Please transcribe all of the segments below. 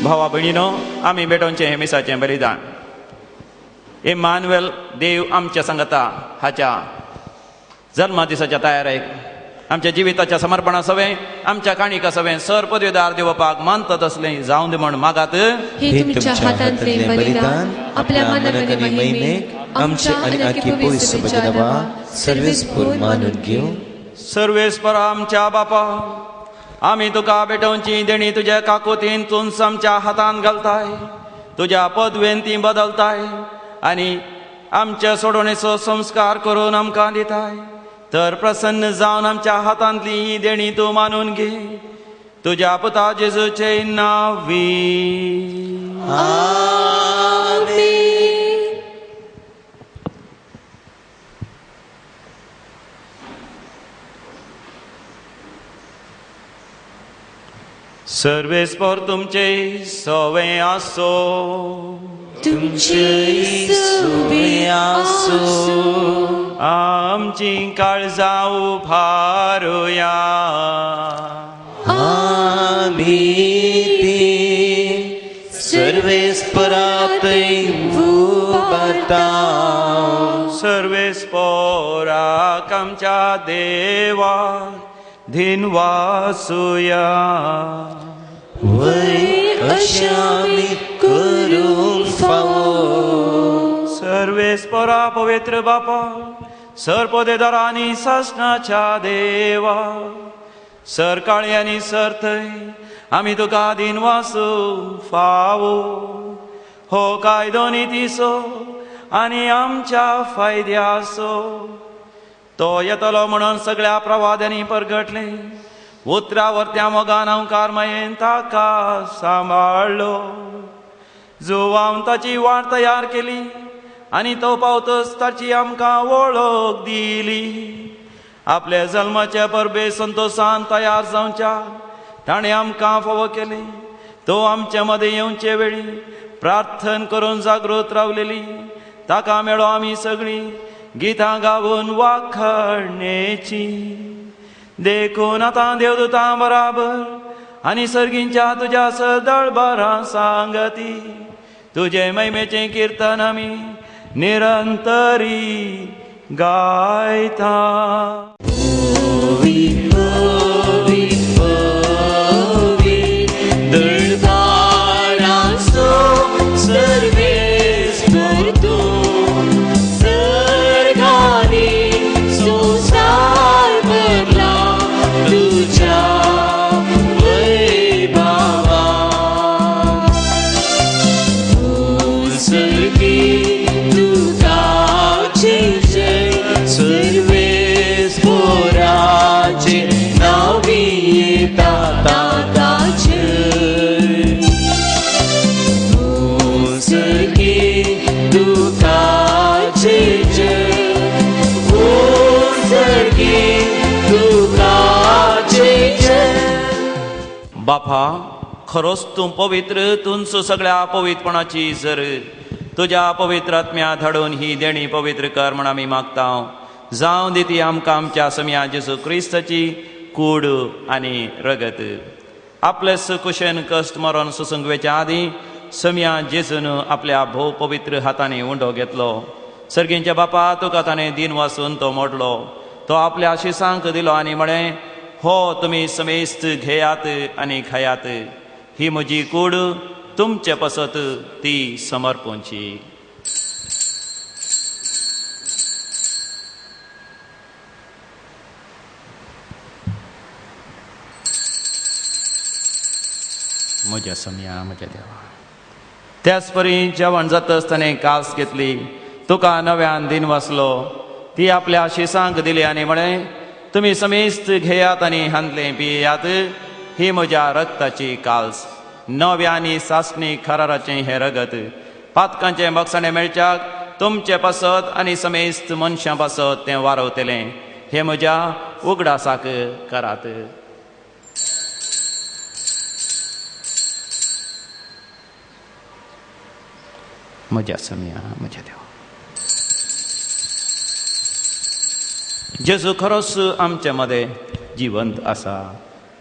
भावा भयणीनो, आमी भेटोवचें हे मिसाचें बलिदान. इम्मानुएल देव आमच्या सांगता हाच्या जल्मा दिसाच्या तयारेक आमच्या जिविताच्या समर्पणा सवें आमच्या काणीक सवें सर पदवेदार दिवपाक मानतात असलें जावं दी म्हण मागात. हे तुमच्या हातांतलें बलिदान आपल्या मनात आनी महिमेक आमच्या अनंत पवित्र विचारावा सर्वेस्पर मानून घेऊ. सर्वेस्पर आमच्या बापा, आमी तुका भेटोवची देणी तुज्या काकुतीन तुंस आमच्या हातांत घालताय. तुज्या पदवेन ती बदलताय आनी आमच्या सोडवणेचो संस्कार करून आमकां दिताय. तर प्रसन्न जावन आमच्या हातांतली ही देणी तूं मानून घे. तुज्या पुता जेजूचे नांवी. सर्वेस्पर तुमचे सवें आसो. तुमचे सवें आसो. आमची काळजां उभारुया. आमी सर्वेस्परांतय उबारता. सर्वेस्पराक आमच्या देवाक दिनवासुया. वय अशें आमी करूंक फावो. सर्वेस्परा पवित्र बापा, सर पदवेदारांनी शासनाच्या देवा, सर काळी आनी सर थंय आमी तुका दिनवासू फावो. हो कायदो नितीसो आनी आमच्या फायद्याचो. तो येतलो म्हणून सगळ्या प्रवाद्यांनी परगटले. उतरावर मोगान हांव कारमयेन ताका सांबाळलो. जो हांव ताची वाट तयार केली आनी तो पावतच ताची आमकां वळख दिली. आपल्या जल्माच्या परबे संतोषान तयार जावच्या ताणें आमकां फावो केले. तो आमचे मदें येवचे वेळी प्रार्थना करून जागृत रावलेली. ताका मेळो आमी सगळीं गितां गावून वाखणेची. देखून आतां देवदूतां बराबर आनी सर्गींच्या तुज्या दळबारां सांगती तुजे महिमेचें कीर्तन आमी निरंतरी गायता. बापा, खरोच तूं पवित्र. तुंच सगळ्या पवित्रपणाची जर तुज्या पवित्र आत्म्या धाडून ही देणी पवित्र कर म्हण आमी मागता. जावं दी ती आमकां आमच्या समिया जेजू क्रिस्ताची कूड आनी रगत. आपले कुशेन कश्ट मरण सुसंगवेच्या आदीं समिया जेजून आपल्या भोव पवित्र हातांनी उंडो घेतलो. सर्गींच्या बापा, तुका ताणें दिन वाचून तो मोडलो. तो आपल्या शिसांक दिलो आनी म्हळें, हो तुमी समेस्त घेयात आनी खायात. ही म्हजी कूड तुमचे पसत ती समर्पूंची. म्हज्या समिया म्हज्या देवा. त्याच परी जेवण जातच ताणें कास घेतली. तुका नव्यान दिन वाचलो. ती आपल्या शिसांक दिली आनी म्हळें, तुमी समेस्त घेयात आनी हांतले पियेयात. ही म्हज्या रक्ताची काल्स, नव्या आनी सासणी खराराचें हें रगत. पातकांचें बक्षणें मेळच्याक तुमचें पासत आनी समेस्त मनशां पासत तें वारवतलें. हे म्हज्या उगडासाक करात. म्हज्या समिया म्हज्या देवा. जेजू खरोच आमचे मदें जिवंत आसा.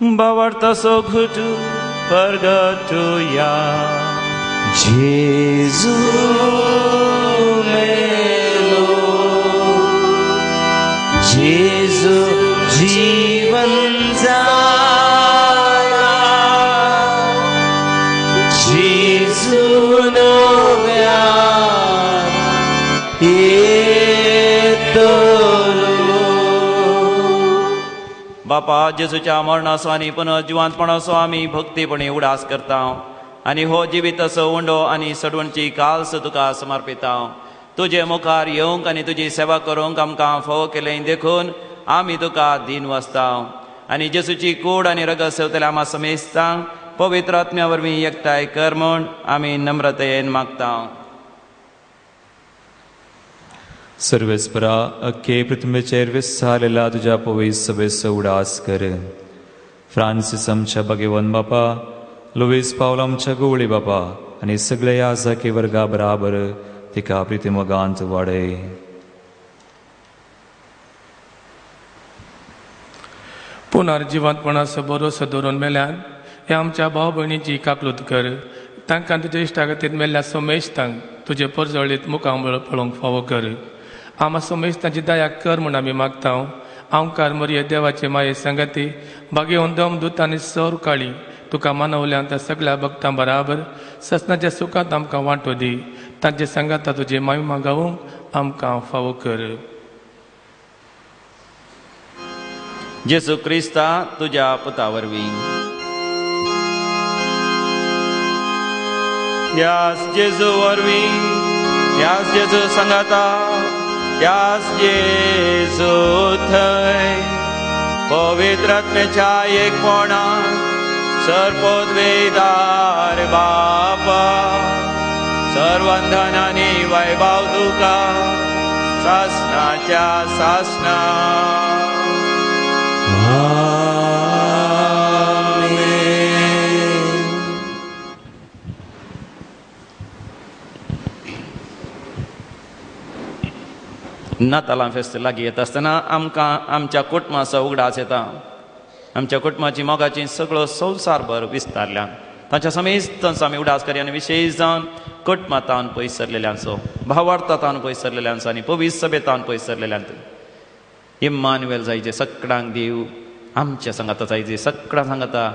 बावडतासो घुट परगटुया. जेजू मेलो, जेजू जीवन जाला, जेजू नव्यान येतलो. बापा, जेजूच्या मरणाचो आनी पुनर्जिवांतपणाचो आमी भक्तीपणी उडास करता आनी हो जिवीत असो उंडो आनी सडवणची काल्स तुका समर्पिता. तुजे मुखार येवंक आनी तुजी सेवा करूंक आमकां फोव केलें देखून आमी तुका दीन वसता आनी जेजूची कूड आनी रगत सेवतल्या आमा समेस्ता पवित्र आत्म्या वरवीं एकठांय कर म्हूण आमी नम्रतेन मागता. सर्वेस्परा अख्खे पृथ्वीचेर विस्तारलेला तुझ्या पवित्र सभेचो उडास कर. फ्रांसीस आमच्या भगवन बापा, लुईस पावल आमच्या गवळी बापा आनी सगळे याजकी वर्गा बराबर तिका प्रितीमोगांत वाडय. पुनर्जिवंतपणाचो भरोसो दवरून मेल्यान हे आमच्या भाव भयणीची काकलूत कर. तांकां तुजे इश्टा खातीर मेल्ल्या सोमेश्तांक तुजे परजळीत मुखांबळ पळोवंक फावो कर. आमा सोमेश्तांची दया कर म्हूण आमी मागता. आमकार मरिये देवाचे माये संगती भाग्यवन दम दूत आनी सौर काळी तुका मानवल्यान त्या सगळ्या भक्तां बराबर ससनाच्या सुखांत आमकां वांटो दी. तांचे संगाता तुजे महिमा गावूंक आमकां फावो कर. जेजू क्रिस्ता, तुज्या पुता वरवीं ह्याच जेजू वरवीं, ह्याच जेजू संगाता, ह्याच जेजू थंय पवित्र आत्म्याच्या एकपणान सर्वोद्वेदार बापा, सर्वंधन आनी वैभव तुका सासणाच्या सासणा. नातालां फेस्त लागीं येता आसतना आमकां आमच्या कुटुंबाचो उगडास येता. आमच्या कुटुंबाची मोगाची सगळो संवसारभर विस्तारल्यान तांच्या समेस्त आमी उडास करया आनी विशेश जावन कुटुंबांतावन पयस सरलेल्यांचो, भावार्थांतावन पयस सरलेल्यांचो आनी पवित्र सभेतावन पयस सरलेल्यांचो. इम्मानुएल जायचे सगळ्यांक देव आमच्या सांगाता जायचे सगळ्यां सांगाता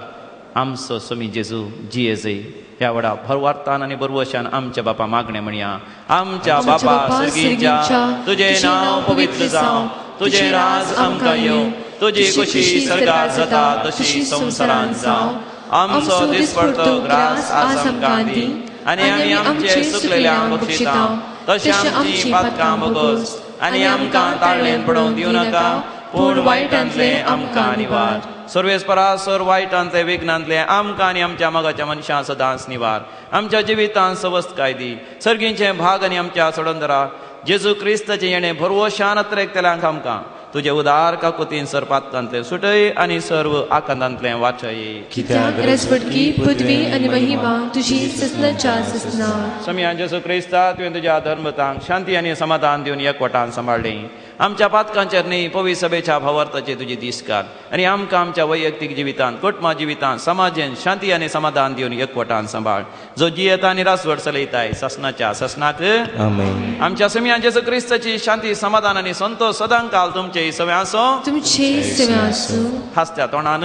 आमचो समी जेजू जियेजय ह्या वडा भरवार्थान आनी बरवशान आमच्या बापा मागणें म्हणया. आमच्या बापा सर्गीच्या तुजें नांव पवित्र जावं, तुजें राज आमकां येवं, तुजी खुशी सर्गार जाता तशी संवसारांत जावं. आमचो दिसपडतो ग्रास आज आमकां दी आनी आमी आमचे सुकलेल्यांक बक्षिता तशी आमची पातकां बोगोस आनी आमकां ताळणेन पडोवंक दिवं नाका, पूण वायटांतले आमकां निवार. सर्वेस्परा सर वायटांतले विघ्नांतले आमकां आनी आमच्या मोगाच्या मनशां सदांच निवार. आमच्या जिवितांत सवस्त काय दी, सर्गींचे भाग आनी आमच्या सोडंदरा जेजू क्रिस्ताचे येणे भरवशान अत्रेकतेल्यांक आमकां तुजे उदार काकुतीन सर पातकांतले सुटय आनी सर्व आकांतांतले वाचय. कित्याक रजवटकी पदवी आनी महिमा तुजी ससनाच्या ससना. समिया जेजू क्रिस्ता, तुवें तुज्या धर्मतांक शांती आनी समाधान दिवन एकवटान सांबाळलें. आमच्या पातकांचेर न्ही पवित्र सभेच्या भावार्थाचे तुजी दीस काड आनी आमकां आमच्या वैयक्तीक जिवितांत कुटुंबा जिवितांत समाजेन शांती आनी समाधान दिवन एकवटान सांबाळ. जो जियेता आनी रासवड चलयताय ससनाच्या ससनाक आमेन. आमच्या समिया जेजू क्रिस्ताची शांती समाधान आनी संतोष सदां काल तुमचे सवय आसो. तुमचे सेवा आसूं. हास्त्या तोंडान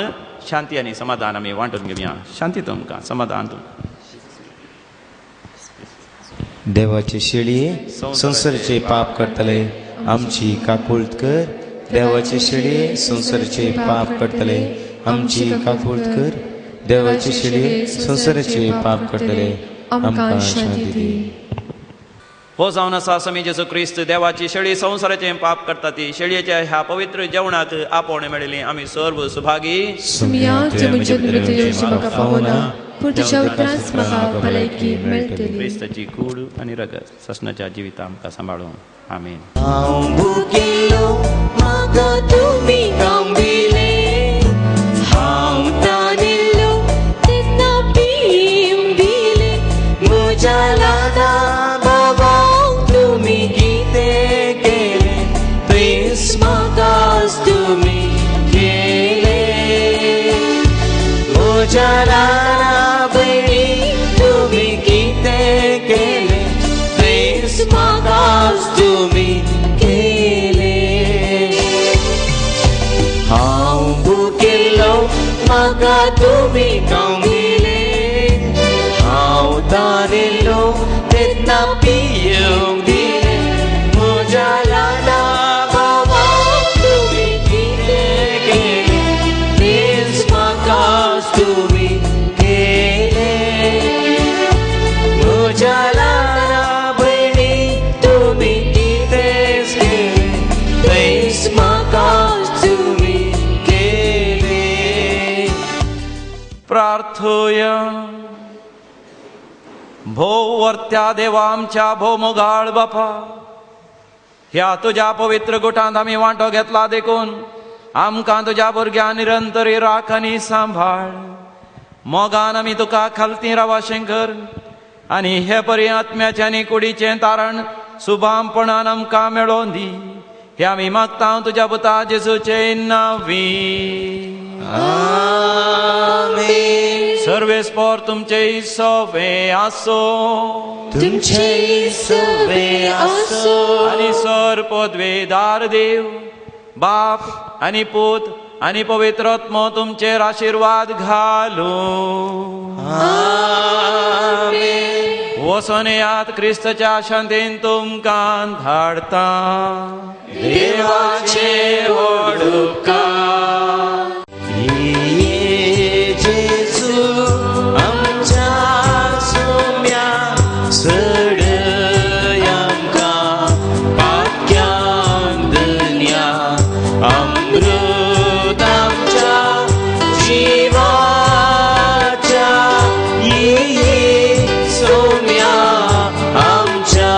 शांती आनी समाधान आमी वांटून घेवया. शांती तुमकां, समाधान तुमकां. देवाचे शेळये संसाराचे पाप करतले आमची काकुळत कर. देवाचे शेळये संसाराचे पाप करतले आमची काकुळत कर. देवाचे शेळये संसाराचे पाप करतले आमकां शांती दी. हो जावन आसा समी जेजू क्रिस्त देवाची शेळी संसाराचे पाप करता ती शेळयेच्या ह्या पवित्र जेवणाक आपोवण मेळिल्ली आमी सर्व सुभागी. सुमिया तूं म्हज्या निमित्त येवची म्हाका फावना, पूण तुज्या उपरांत म्हाका भलायकी मेळटली. क्रिस्ताची कूड आनी रगत ससनाच्या जिवितां आमकां सांबाळूं. आमेन. हांव भुकेलो म्हाका तुमी गांबिले, हांव तानिल्लो तेन्ना पिंबिले. म्हज्या लादा बाबाक तुमी कितें केलें, क्रिस्मस तुमी केले. म्हज्या लादा नेलो तेन्ना पियूंक दिले म्हज्या ल्हाना भावाक तुमी कितें केलें तेच म्हाकाच तुमी केलें म्हज्या ल्हाना भयणी तुमी कितेंच केलें तेच म्हाकाच तुमी केलें. प्रार्थोया. भोव वर्त्या देवा आमच्या भोव मोगाळ बापा, ह्या तुझ्या पवित्र गुटांत आमी वांटो घेतला देखून आमकां तुज्या भुरग्यां निरंतर राख आनी सांभाळ. मोगान आमी तुका खालती रावाशें कर आनी हे परी आत्म्याचें आनी कुडीचें तारण सुभामपणान आमकां मेळोवन दी. हे आमी मागता तुज्या पुता जेजूचे नांवी. आमेन. सर्वेस्पोर तुमचे सवे आसो, तुमचे सवे आसो आनी सर पदवेदार देव बाप आनी पूत आनी पवित्र आत्मो तुमचेर आशिर्वाद घालो. आमेन. वचून येयात क्रिस्ताच्या शांतीन तुमकां धाडटा. देवाचे व्हड उपकार. जेजू आमच्या सोम्या सडय आमकां पाक्यान धन्या अमृत आमच्या जिवाच्या सोम्या आमच्या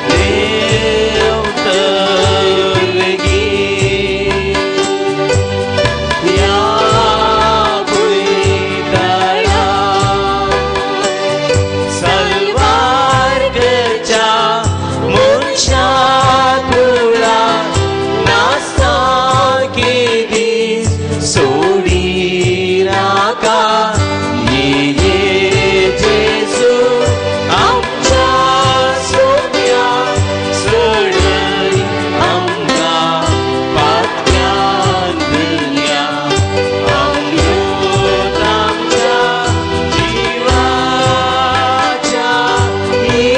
देव तर बेगीन या कुळीतळा सलवार करच्या मनशा तुळा नासता की दीस सोडी नाका. ये जेजू आमच्या सोम्या सडय आमकां पाक्यान धन्या अमृत आमच्या जिवाच्या ये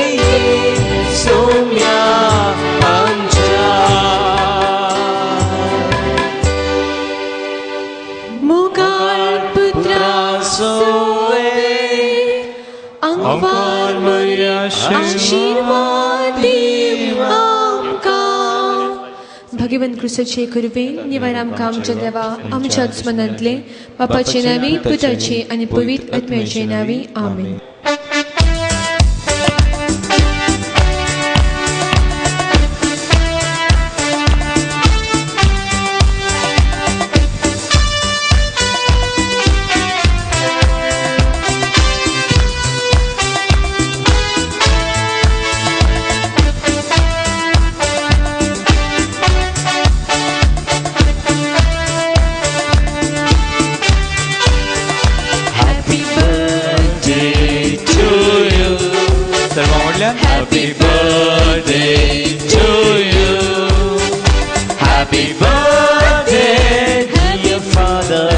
सोम्या आमच्या. मुगाळ पुत्रा सोवे अंगवार मर्या आशीर्वाद दिव आमकां. भगवंत क्रिस्ताचे कृपेन निवार आमकां आमच्या देवा आमच्याच मनांतले बापाचे नांवी पुताचे आनी पवित्र आत्म्याचे नांवी. आमेन. Happy birthday to you. Happy birthday, dear Father.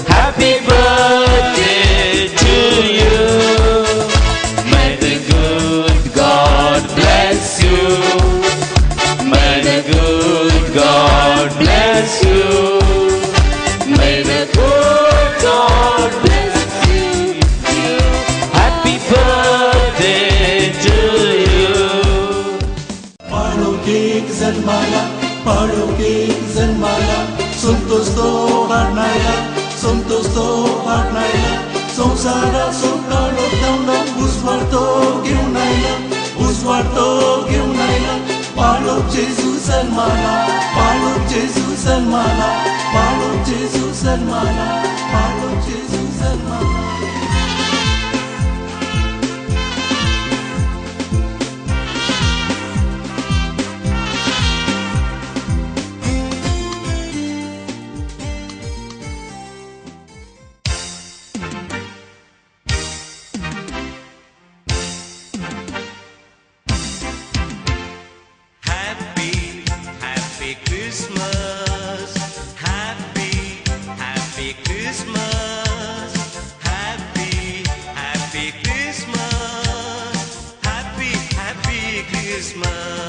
Happy birthday to you. May the good God bless you. May the good God bless you. May the good God bless you. Happy birthday to you. पाडोके जन्माला संतोष तो हाडणारा संसारा सोडणारो तांबडो उजवाडतो घेऊन आयला पाडोक जेजू जन्माला पाडोक जेजू जन्माला पाडोक जेजू जन्माला पाडोक जेजू जन्माला. Happy Christmas, happy Christmas.